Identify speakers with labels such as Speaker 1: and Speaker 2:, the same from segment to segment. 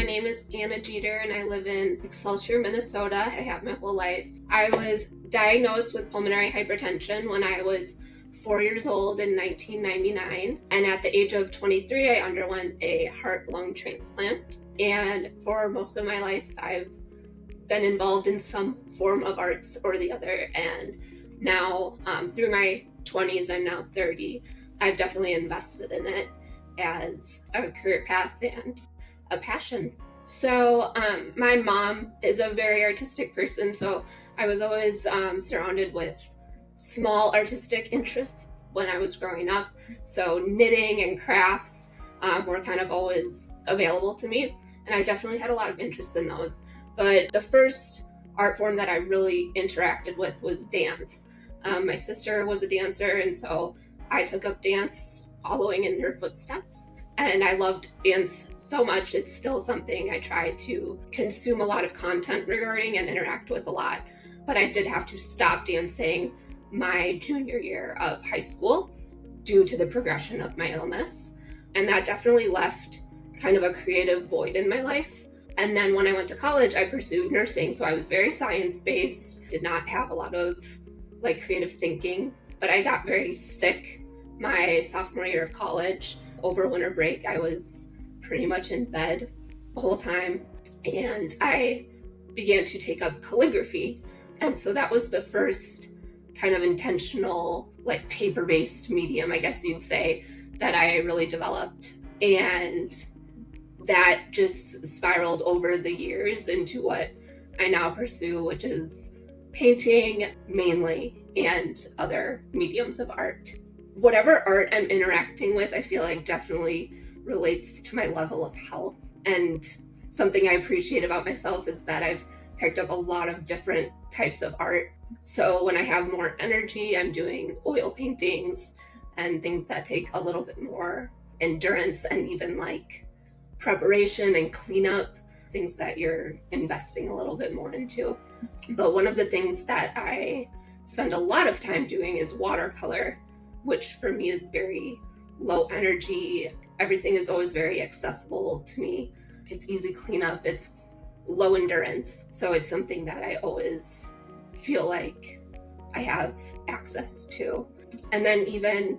Speaker 1: my name is Anna Jeter and I live in Excelsior, Minnesota. I have my whole life. I was diagnosed with pulmonary hypertension when I was 4 years old in 1999. And at the age of 23, I underwent a heart-lung transplant. And for most of my life, I've been involved in some form of arts or the other. And now, through my 20s, I'm now 30, I've definitely invested in it as a career path and a passion. So my mom is a very artistic person, so I was always surrounded with small artistic interests when I was growing up. So knitting and crafts were kind of always available to me, and I definitely had a lot of interest in those. But the first art form that I really interacted with was dance. My sister was a dancer, and so I took up dance following in her footsteps. And I loved dance so much. It's still something I try to consume a lot of content regarding and interact with a lot. But I did have to stop dancing my junior year of high school due to the progression of my illness. And that definitely left kind of a creative void in my life. And then when I went to college, I pursued nursing. So I was very science-based, did not have a lot of creative thinking, but I got very sick my sophomore year of college. Over winter break, I was pretty much in bed the whole time, and I began to take up calligraphy. And so that was the first kind of intentional, paper-based medium, I guess you'd say, that I really developed. And that just spiraled over the years into what I now pursue, which is painting mainly and other mediums of art. Whatever art I'm interacting with, I feel like definitely relates to my level of health. And something I appreciate about myself is that I've picked up a lot of different types of art. So when I have more energy, I'm doing oil paintings and things that take a little bit more endurance and even preparation and cleanup, things that you're investing a little bit more into. But one of the things that I spend a lot of time doing is watercolor, which for me is very low energy. Everything is always very accessible to me. It's easy cleanup, it's low endurance. So it's something that I always feel like I have access to. And then even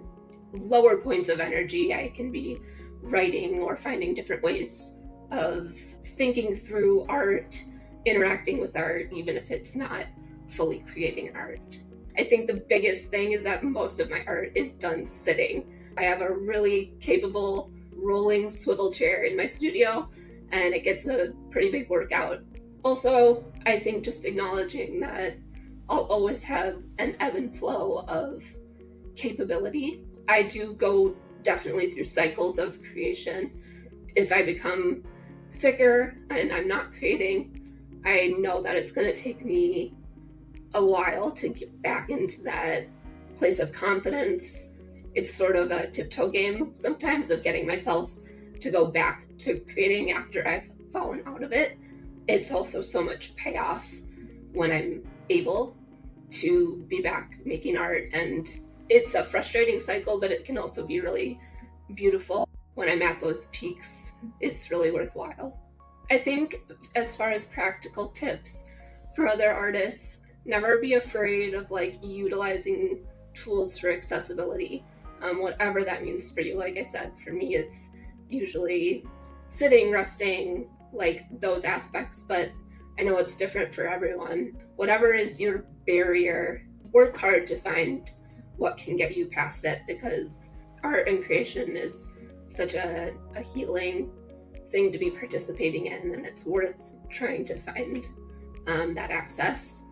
Speaker 1: lower points of energy, I can be writing or finding different ways of thinking through art, interacting with art, even if it's not fully creating art. I think the biggest thing is that most of my art is done sitting. I have a really capable rolling swivel chair in my studio, and it gets a pretty big workout. Also, I think just acknowledging that I'll always have an ebb and flow of capability. I do go definitely through cycles of creation. If I become sicker and I'm not creating, I know that it's going to take me a while to get back into that place of confidence. It's sort of a tiptoe game sometimes of getting myself to go back to creating after I've fallen out of it. It's also so much payoff when I'm able to be back making art, and it's a frustrating cycle, but it can also be really beautiful. When I'm at those peaks, it's really worthwhile. I think as far as practical tips for other artists, never be afraid of utilizing tools for accessibility, whatever that means for you. Like I said, for me, it's usually sitting, resting, those aspects, but I know it's different for everyone. Whatever is your barrier, work hard to find what can get you past it, because art and creation is such a healing thing to be participating in, and it's worth trying to find that access.